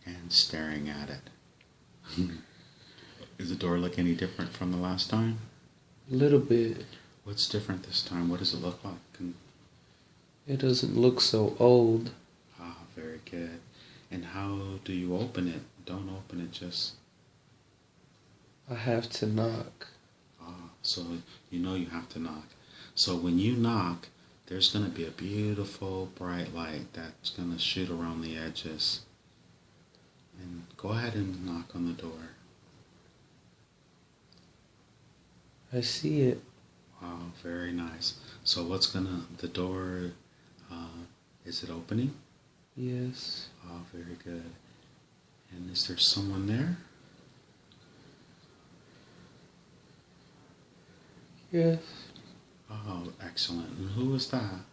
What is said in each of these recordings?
and staring at it. Does the door look any different from the last time? A little bit. What's different this time? What does it look like? It doesn't look so old. Ah, very good. And how do you open it? Don't open it, just... I have to knock. Ah, so you have to knock. So when you knock, there's going to be a beautiful bright light that's going to shoot around the edges. And go ahead and knock on the door. I see it. Wow, very nice. So the door, is it opening? Yes. Oh, very good. And is there someone there? Yes. Oh, excellent. And who is that?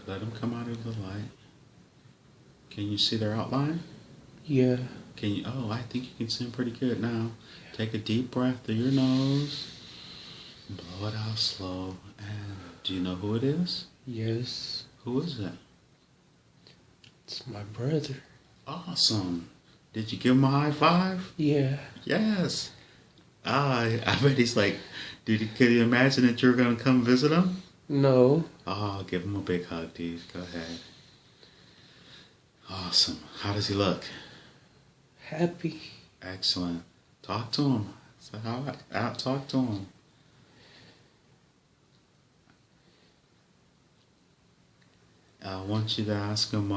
Let them come out of the light. Can you see their outline? Yeah. Can you? Oh, I think you can see them pretty good now. Take a deep breath through your nose. Blow it out slow. And do you know who it is? Yes. Who is it? It's my brother. Awesome. Did you give him a high five? Yeah. Yes. I bet he's like, could you imagine that you're going to come visit him? No. Oh, give him a big hug, dude. Go ahead. Awesome. How does he look? Happy. Excellent. Talk to him. So talk to him. I want you to ask him,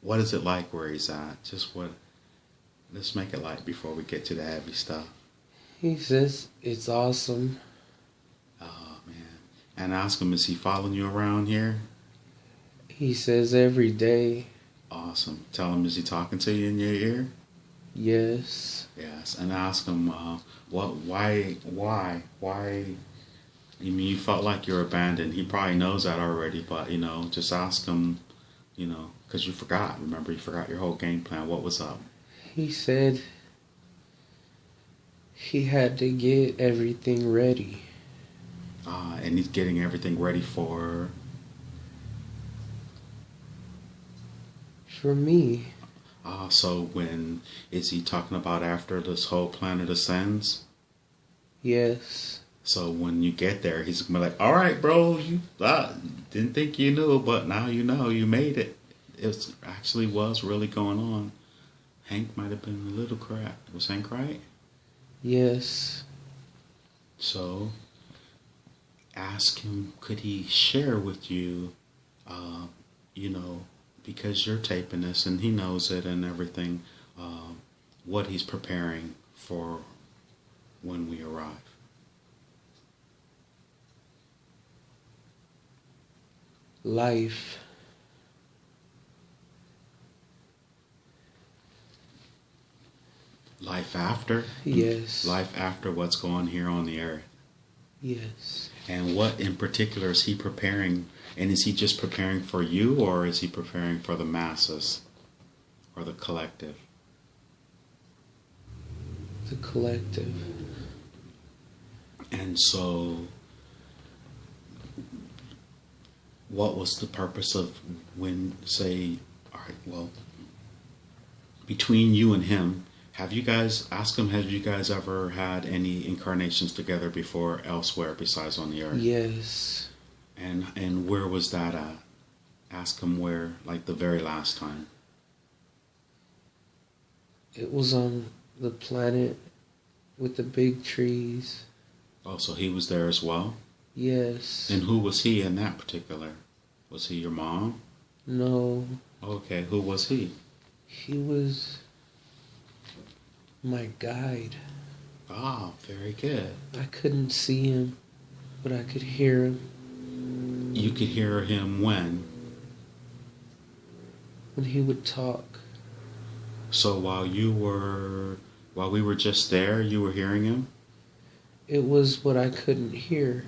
what is it like where he's at? Let's make it light before we get to the heavy stuff. He says it's awesome. Oh, man. And ask him, is he following you around here? He says every day. Awesome. Tell him, is he talking to you in your ear? Yes. Yes. And ask him, why, I mean, you felt like you're abandoned. He probably knows that already, but, just ask him, because you forgot. Remember, you forgot your whole game plan. What was up? He said he had to get everything ready. And he's getting everything ready for me. So is he talking about after this whole planet ascends? Yes. So when you get there, he's going to be like, all right, bro, you didn't think you knew, but now you know, you made it. It actually was really going on. Hank might have been a little crap. Was Hank right? Yes. So ask him, could he share with you, because you're taping this and he knows it and everything, what he's preparing for when we arrive. Life. Life after? Yes. Life after what's going here on the earth. Yes. And what in particular is he preparing? And is he just preparing for you, or is he preparing for the masses or the collective? The collective. And so what was the purpose of between you and him, have you guys ever had any incarnations together before elsewhere besides on the earth? Yes. And where was that at? Ask him where, like the very last time. It was on the planet with the big trees. Oh, so he was there as well? Yes. And who was he in that particular? Was he your mom? No. Okay, who was he? He was my guide. Oh, very good. I couldn't see him, but I could hear him. You could hear him when? When he would talk. So while we were just there, you were hearing him? It was what I couldn't hear.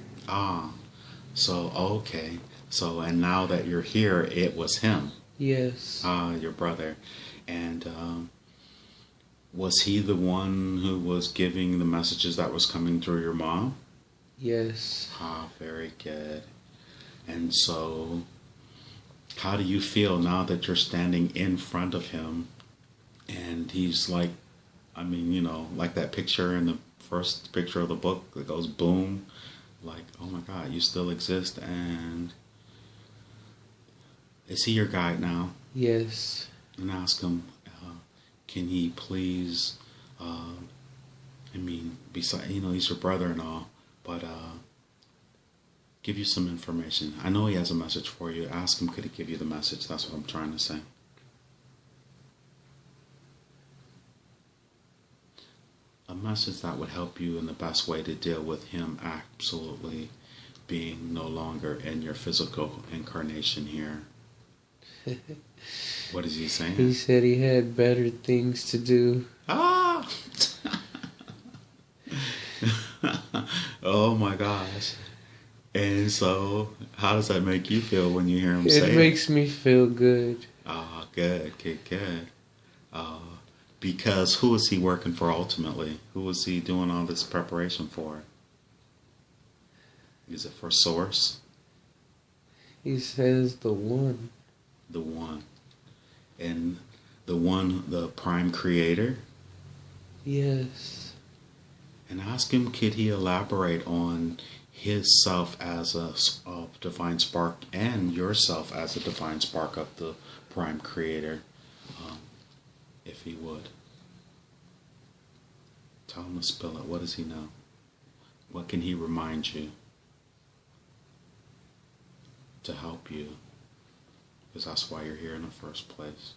So, okay. So, and now that you're here, it was him. Yes. Your brother. And was he the one who was giving the messages that was coming through your mom? Yes. Very good. And so How do you feel now that you're standing in front of him and he's like, I mean, like that picture in the first picture of the book that goes boom, like, oh my God, you still exist. And is he your guide now? Yes. And ask him, can he please, beside, he's your brother and all, but give you some information. I know he has a message for you. Ask him, could he give you the message? That's what I'm trying to say. A message that would help you in the best way to deal with him absolutely being no longer in your physical incarnation here. What is he saying? He said he had better things to do. Ah! Oh my gosh. And so, how does that make you feel when you hear him say it? It makes me feel good. Ah, good. Because who is he working for ultimately? Who is he doing all this preparation for? Is it for Source? He says the one. The one. And the one, the prime creator? Yes. And ask him, could he elaborate on his self as a divine spark and yourself as a divine spark of the prime creator, if he would. Tell him to spill it. What does he know? What can he remind you to help you? Because that's why you're here in the first place.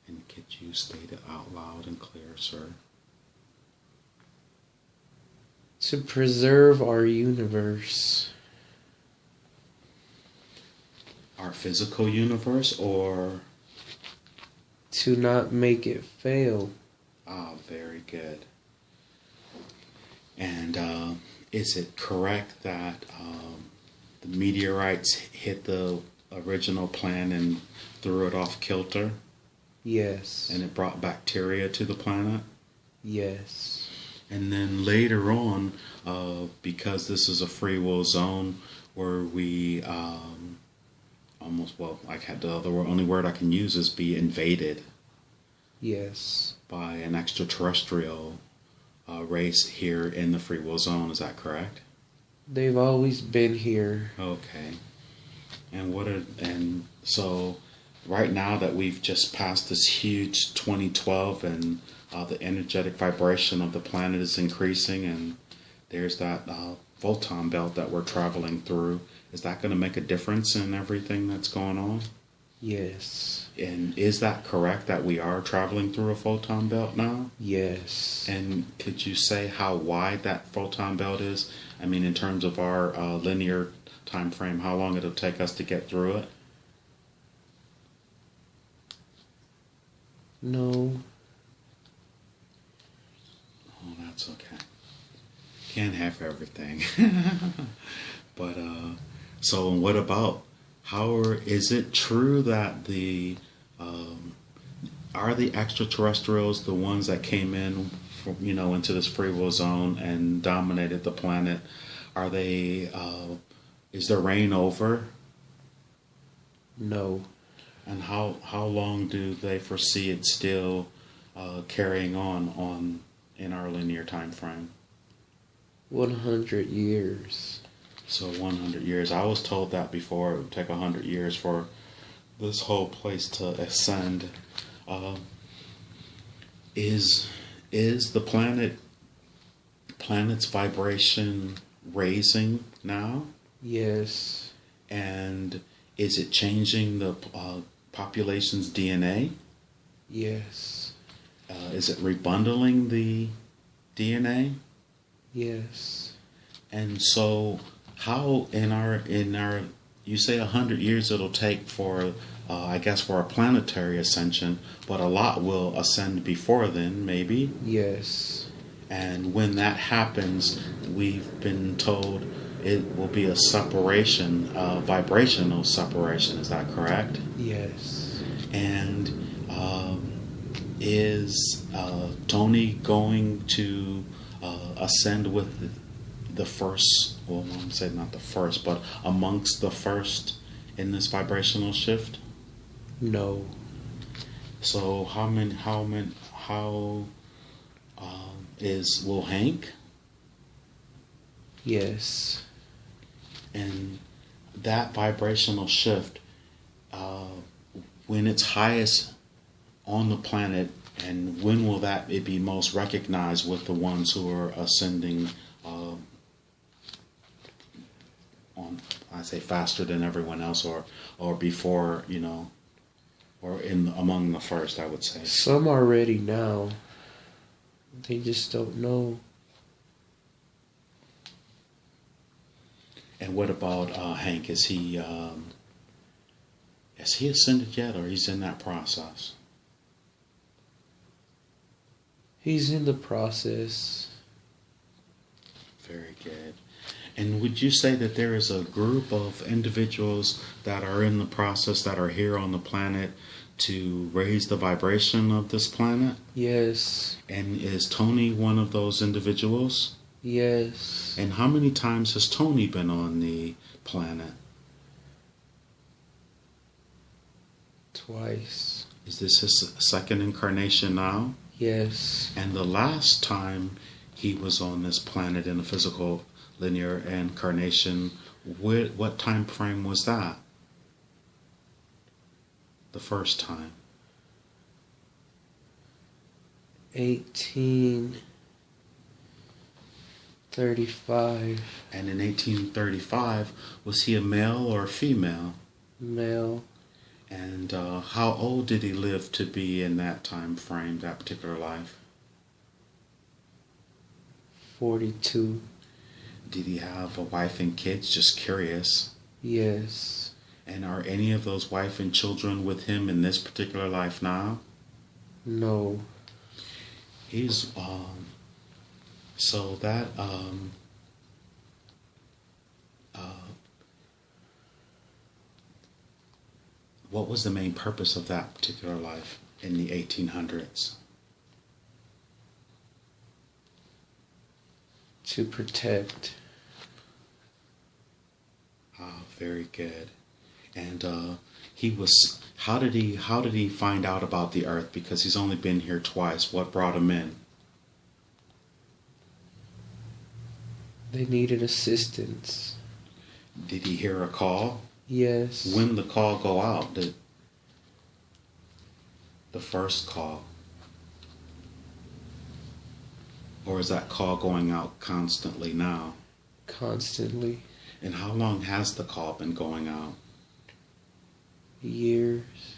And could you state it out loud and clear, sir? To preserve our universe. Our physical universe, or? To not make it fail. Ah, very good. And is it correct that the meteorites hit the original planet and threw it off kilter? Yes. And it brought bacteria to the planet? Yes. And then later on, because this is a free will zone where we the only word I can use is be invaded. Yes. By an extraterrestrial race here in the free will zone. Is that correct? They've always been here. Okay. And so right now that we've just passed this huge 2012 and the energetic vibration of the planet is increasing and there's that photon belt that we're traveling through, is that going to make a difference in everything that's going on? Yes. And is that correct that we are traveling through a photon belt now? Yes. And could you say how wide that photon belt is? I mean, in terms of our linear time frame, how long it'll take us to get through it? No. Oh, that's okay. Can't have everything. But, so what about, is it true that are the extraterrestrials the ones that came in from, into this free will zone and dominated the planet? Are they, is their reign over? No. And how long do they foresee it still carrying on in our linear time frame? 100 years. So 100 years. I was told that before. It would take 100 years for this whole place to ascend. Is the planet's vibration raising now? Yes. And is it changing the population's DNA? Yes. Is it rebundling the DNA? Yes. And so, how in our you say 100 years it'll take for I guess for a planetary ascension, but a lot will ascend before then, maybe. Yes. And when that happens, we've been told it will be a separation, vibrational separation. Is that correct? Yes. And is Tony going to ascend with the first? Well, I'm saying not the first, but amongst the first in this vibrational shift? No. So how is Will Hank? Yes. And that vibrational shift, when it's highest on the planet, and when will that it be most recognized with the ones who are ascending on, I say, faster than everyone else, or before, or in among the first, I would say. Some are ready now. They just don't know. And what about Hank? Has he ascended yet, or he's in that process? He's in the process. Very good. And would you say that there is a group of individuals that are in the process, that are here on the planet to raise the vibration of this planet? Yes. And is Tony one of those individuals? Yes. And how many times has Tony been on the planet? Twice. Is this his second incarnation now? Yes. And the last time he was on this planet in a physical linear incarnation, what time frame was that? The first time? 1835. And in 1835, was he a male or a female? Male. And how old did he live to be in that time frame, that particular life? 42. Did he have a wife and kids? Just curious. Yes. And are any of those wife and children with him in this particular life now? No. He's so that what was the main purpose of that particular life in the 1800s? To protect. Ah, very good. And he was. How did he find out about the Earth? Because he's only been here twice. What brought him in? They needed assistance. Did he hear a call? Yes. When did the call go out? The first call? Or is that call going out constantly now? Constantly. And how long has the call been going out? Years.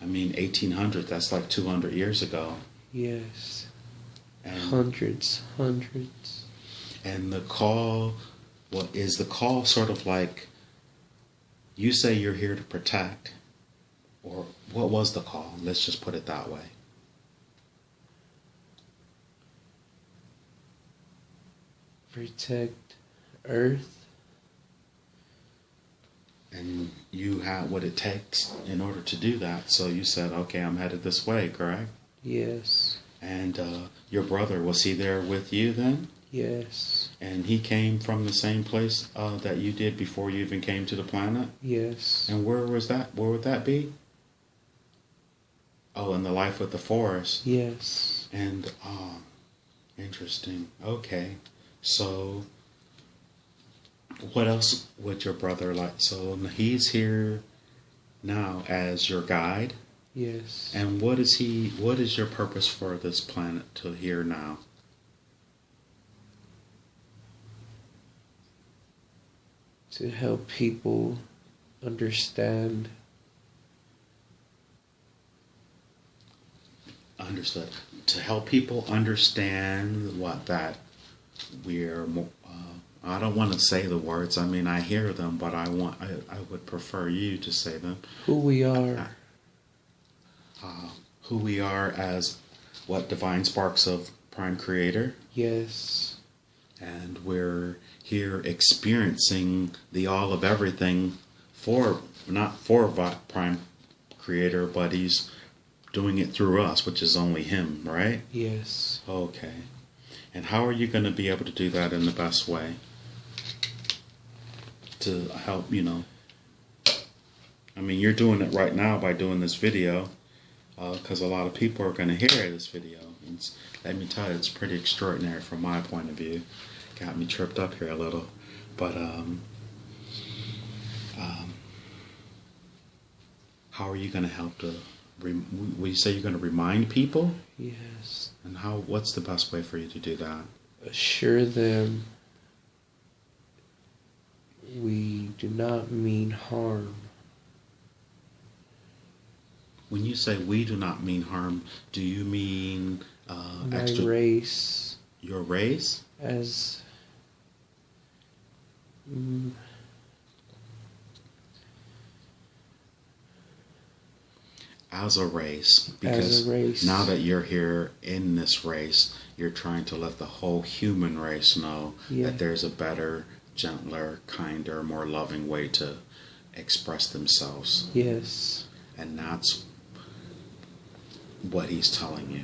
I mean, 1800, that's like 200 years ago. Yes. And Hundreds. And the call, what is the call sort of like, you say you're here to protect, or what was the call? Let's just put it that way. Protect Earth. And you have what it takes in order to do that. So you said, okay, I'm headed this way, correct? Yes. And your brother, was he there with you then? Yes. And he came from the same place that you did before you even came to the planet? Yes. And where was that? Where would that be? Oh, in the life with the forest. Yes. And, interesting. Okay. So, what else would your brother like? So, he's here now as your guide. Yes. And what is your purpose for this planet to here now? To help people understand. Understood. To help people understand what that we're. I don't want to say the words. I mean, I hear them, but I would prefer you to say them. Who we are. Who we are as what divine sparks of Prime Creator. Yes. And we're here experiencing the all of everything not for Prime Creator, but he's doing it through us, which is only him, right? Yes. Okay. And how are you going to be able to do that in the best way? To help, I mean, you're doing it right now by doing this video, because a lot of people are going to hear this video. And let me tell you, it's pretty extraordinary from my point of view. Got me tripped up here a little. But how are you going to help to, you say you're going to remind people? Yes. And what's the best way for you to do that? Assure them we do not mean harm. When you say we do not mean harm, do you mean My race. Your race? As As a race, because as a race. now that you're here in this race, you're trying to let the whole human race know that there's a better, gentler, kinder, more loving way to express themselves. Yes. And that's what he's telling you.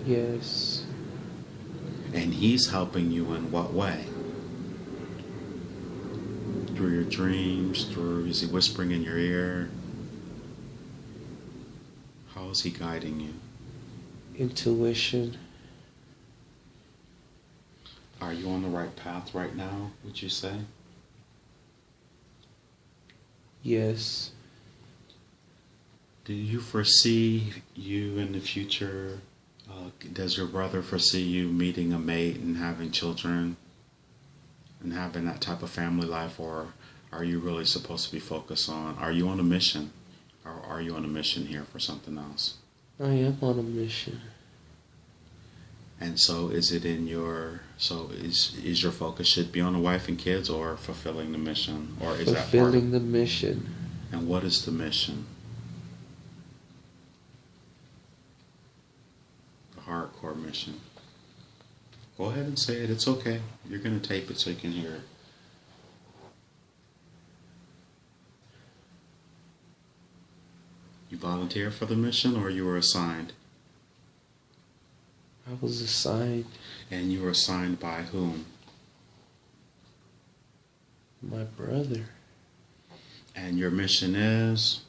Yes. And he's helping you in what way? Through your dreams, is he whispering in your ear? How is he guiding you? Intuition. Are you on the right path right now, would you say? Yes. Do you foresee you in the future? Does your brother foresee you meeting a mate and having children and having that type of family life? Or are you really supposed to be focused on, are you on a mission? Or are you on a mission here for something else? I am on a mission. And so is it in your, is your focus should be on a wife and kids or fulfilling the mission? Or is that part? Fulfilling the mission. And what is the mission? The hardcore mission. Go ahead and say it. It's okay. You're going to tape it so you can hear it. You volunteer for the mission or you were assigned? I was assigned. And you were assigned by whom? My brother. And your mission is?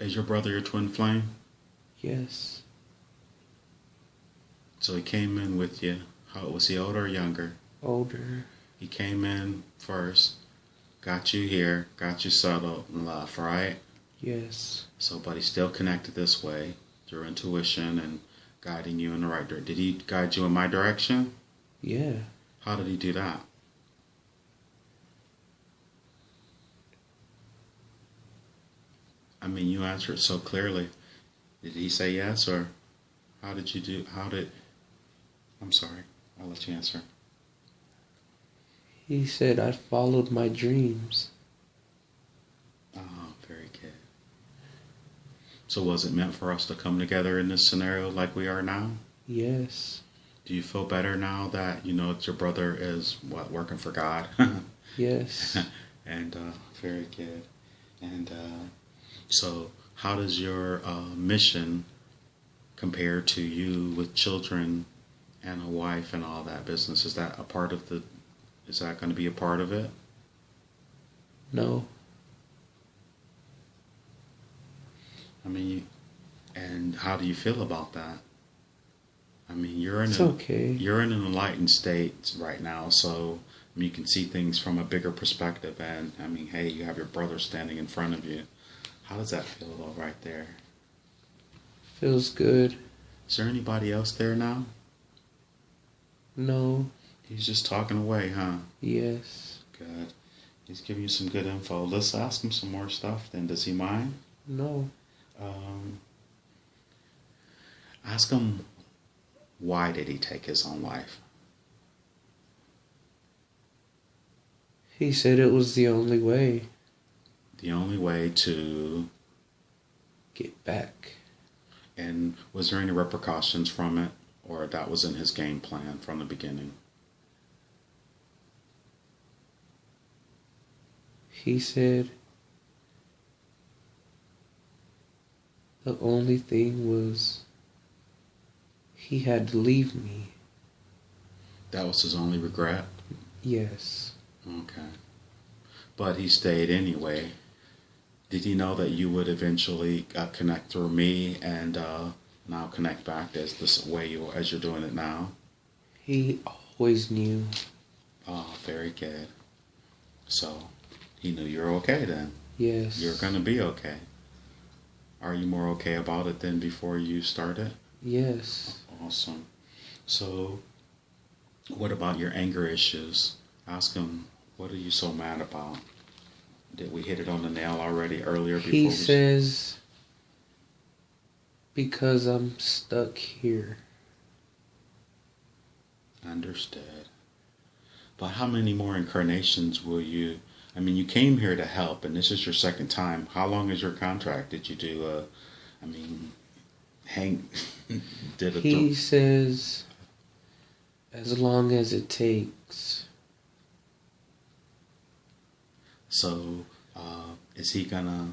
Is your brother your twin flame? Yes. So he came in with you. Was he older or younger? Older. He came in first, got you here, got you settled and left, right? Yes. So, but he's still connected this way through intuition and guiding you in the right direction. Did he guide you in my direction? Yeah. How did he do that? I mean, you answered so clearly. Did he say yes, or how did you do, I'm sorry, I'll let you answer. He said I followed my dreams. Oh, very good. So was it meant for us to come together in this scenario like we are now? Yes. Do you feel better now that you know that your brother is, working for God? Yes. And very good. And so how does your mission compare to you with children and a wife and all that business? Is that going to be a part of it? No. I mean, and how do you feel about that? I mean, you're in an enlightened state right now, so I mean, you can see things from a bigger perspective. And I mean, hey, you have your brother standing in front of you. How does that feel, though, right there? Feels good. Is there anybody else there now? No. He's just talking away, huh? Yes. Good. He's giving you some good info. Let's ask him some more stuff then. Does he mind? No. Ask him, why did he take his own life? He said it was the only way. The only way to get back. And was there any repercussions from it? Or that was in his game plan from the beginning? He said the only thing was he had to leave me. That was his only regret? Yes. Okay. But he stayed anyway. Did he know that you would eventually connect through me and now connect back as this way as you're doing it now? He always knew. Oh, very good. So he knew you're okay then. Yes. You're going to be okay. Are you more okay about it than before you started? Yes. Awesome. So what about your anger issues? Ask him, what are you so mad about? Did we hit it on the nail already earlier? He says, because I'm stuck here. Understood. But how many more incarnations will you... I mean, you came here to help, and this is your second time. How long is your contract? Did you do He says, as long as it takes. So, is he gonna...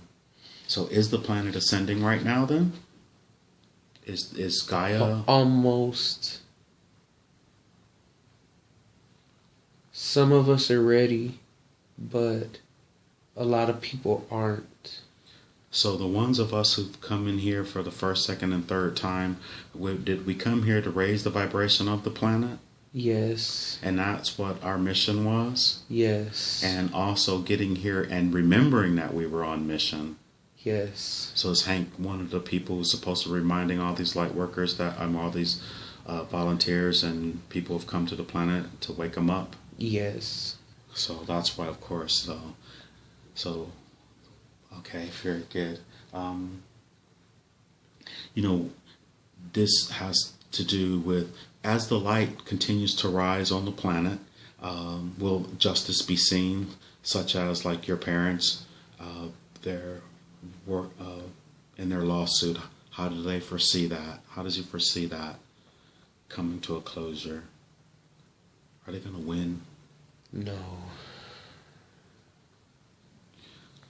So, is the planet ascending right now, then? Is Gaia... Almost. Some of us are ready, but a lot of people aren't. So the ones of us who've come in here for the first, second, and third time, did we come here to raise the vibration of the planet? Yes. And that's what our mission was? Yes. And also getting here and remembering that we were on mission. Yes. So is Hank one of the people who's supposed to be reminding all these light workers that all these volunteers and people have come to the planet to wake them up? Yes. So that's why, of course, so okay, very good. This has to do with, as the light continues to rise on the planet, will justice be seen, such as like your parents, their work in their lawsuit. How do they foresee that? How does he foresee that coming to a closure? Are they going to win? No.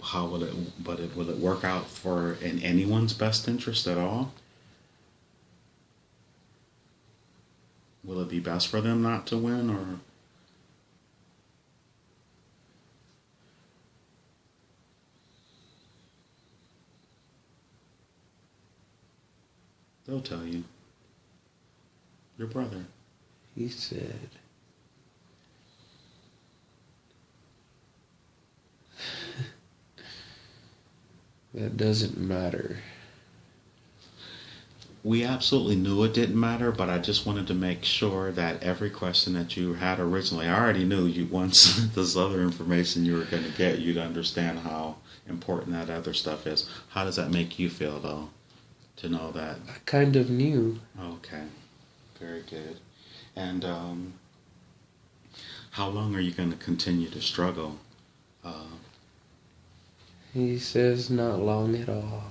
How will it? But will it work out in anyone's best interest at all? Will it be best for them not to win, or? They'll tell you. Your brother. He said. That doesn't matter. We absolutely knew it didn't matter, but I just wanted to make sure that every question that you had originally, I already knew you once this other information you were going to get, you'd understand how important that other stuff is. How does that make you feel, though, to know that? I kind of knew. Okay, very good. And how long are you going to continue to struggle? He says not long at all.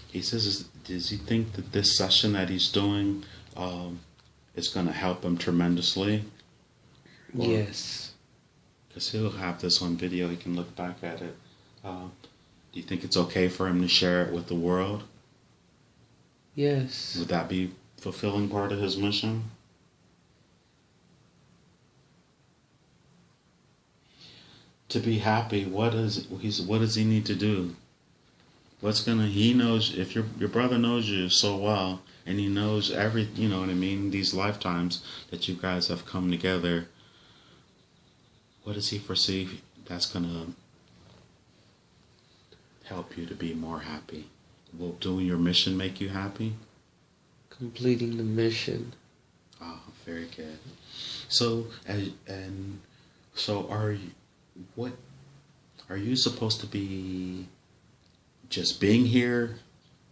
He says, does he think that this session that he's doing is going to help him tremendously? Or, yes. Because he'll have this on video, he can look back at it. Do you think it's okay for him to share it with the world? Yes. Would that be fulfilling part of his mission? To be happy, what does he need to do? He knows, if your brother knows you so well, and he knows these lifetimes that you guys have come together, what does he foresee that's gonna help you to be more happy? Will doing your mission make you happy? Completing the mission. Ah, very good. So, are you supposed to be just being here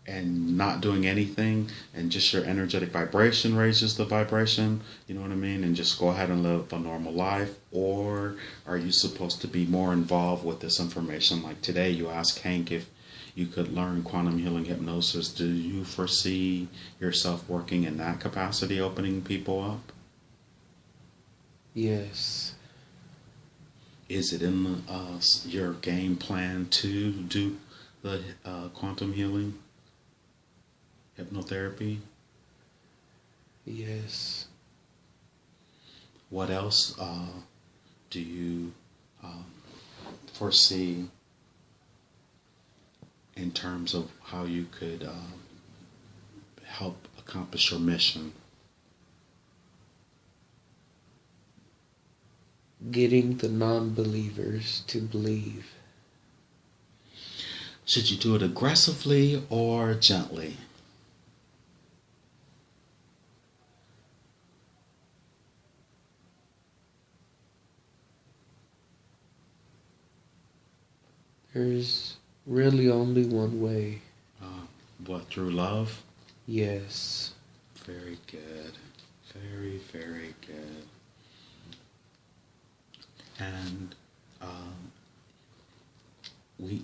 and not doing anything, and just your energetic vibration raises the vibration, you know what I mean, and just go ahead and live a normal life? Or are you supposed to be more involved with this information? Like today you asked Hank if you could learn quantum healing hypnosis. Do you foresee yourself working in that capacity, opening people up? Yes. Is it in your game plan to do the quantum healing hypnotherapy? Yes. What else do you foresee in terms of how you could help accomplish your mission? Getting the non-believers to believe. Should you do it aggressively or gently? There's really only one way. What, through love? Yes. Very good. Very, very good. And we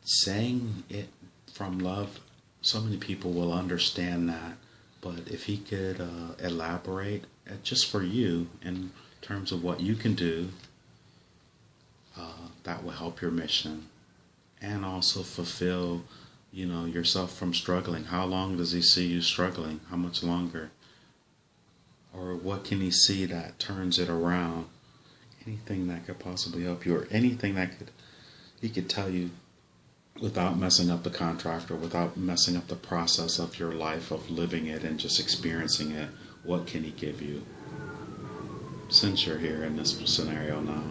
saying it from love, so many people will understand that. But if he could elaborate, just for you, in terms of what you can do, that will help your mission, and also fulfill, yourself from struggling. How long does he see you struggling? How much longer? Or what can he see that turns it around? Anything that could possibly help you, or anything that he could tell you without messing up the contract, or without messing up the process of your life, of living it and just experiencing it. What can he give you, since you're here in this scenario now?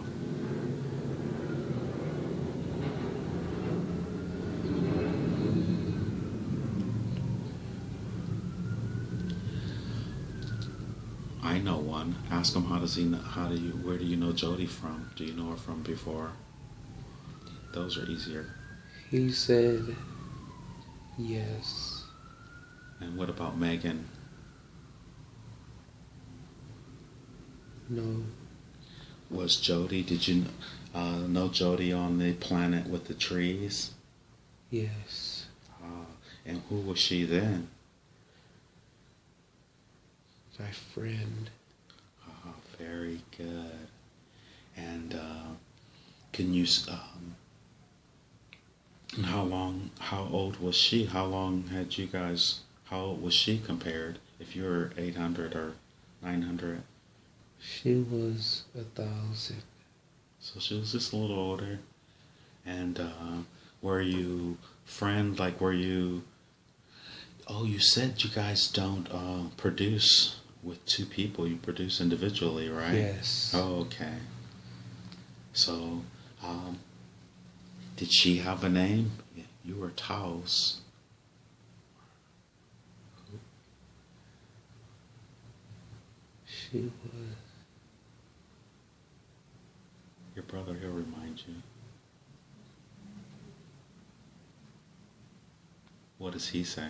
I know one. Ask him, where do you know Jody from? Do you know her from before? Those are easier. He said yes. And what about Megan? No. Was Jody, did you know Jody on the planet with the trees? Yes. And who was she then? My friend. Very good. And can you, how old was she? How old was she compared? If you were 800 or 900? She was 1,000. So she was just a little older. And were you you said you guys don't produce with two people, you produce individually, right? Yes. Oh, okay. So, did she have a name? You were Taos. She was. Your brother, he'll remind you. What does he say?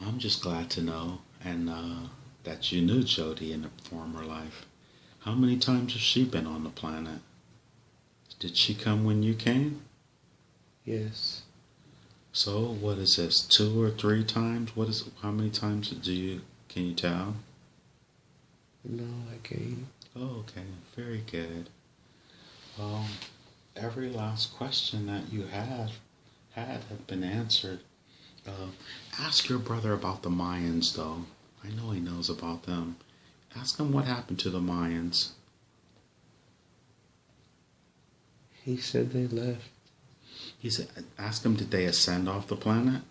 I'm just glad to know, and that you knew Jody in a former life. How many times has she been on the planet? Did she come when you came? Yes. So what is this? 2 or 3 times? How many times can you tell? No, I can't. Oh, okay. Very good. Well, every last question that you have been answered. Ask your brother about the Mayans, though. I know he knows about them. Ask him what happened to the Mayans. He said they left. He said, ask him, did they ascend off the planet?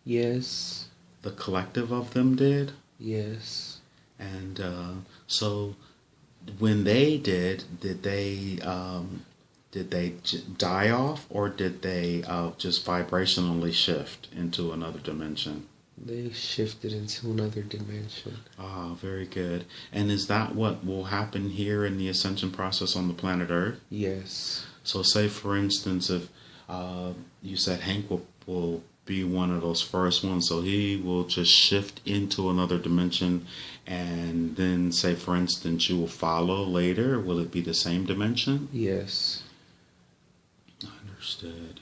Yes. The collective of them did? Yes. And so when they did they die off, or did they just vibrationally shift into another dimension? They shifted into another dimension. Ah, very good. And is that what will happen here in the ascension process on the planet Earth? Yes. So say, for instance, if you said Hank will be one of those first ones, so he will just shift into another dimension, and then say, for instance, you will follow later. Will it be the same dimension? Yes. I understand. Understood.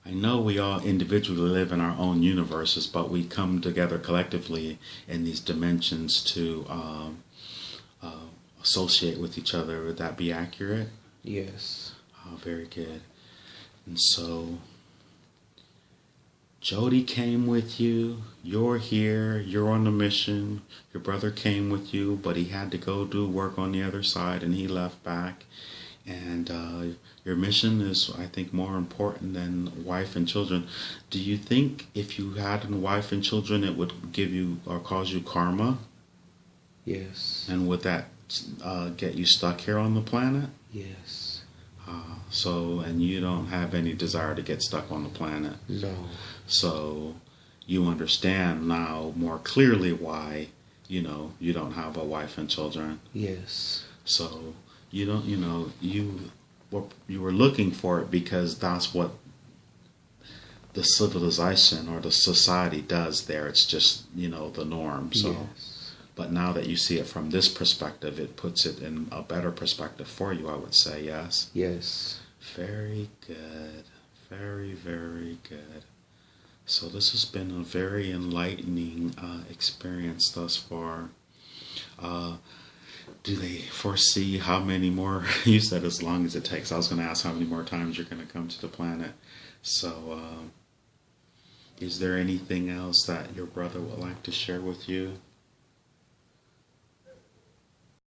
I know we all individually live in our own universes, but we come together collectively in these dimensions to associate with each other. Would that be accurate? Yes. Oh, very good. And so, Jody came with you. You're here. You're on a mission. Your brother came with you, but he had to go do work on the other side, and he left back. And your mission is, I think, more important than wife and children. Do you think if you had a wife and children, it would give you or cause you karma? Yes. And would that get you stuck here on the planet? Yes. And you don't have any desire to get stuck on the planet. No. So you understand now more clearly why, you don't have a wife and children. Yes. So you don't, you were looking for it because that's what the civilization or the society does there. It's just, the norm. So. Yes. But now that you see it from this perspective, it puts it in a better perspective for you, I would say, yes? Yes. Very good. Very, very good. So this has been a very enlightening experience thus far. Do they foresee how many more? You said as long as it takes. I was going to ask how many more times you're going to come to the planet. So is there anything else that your brother would like to share with you?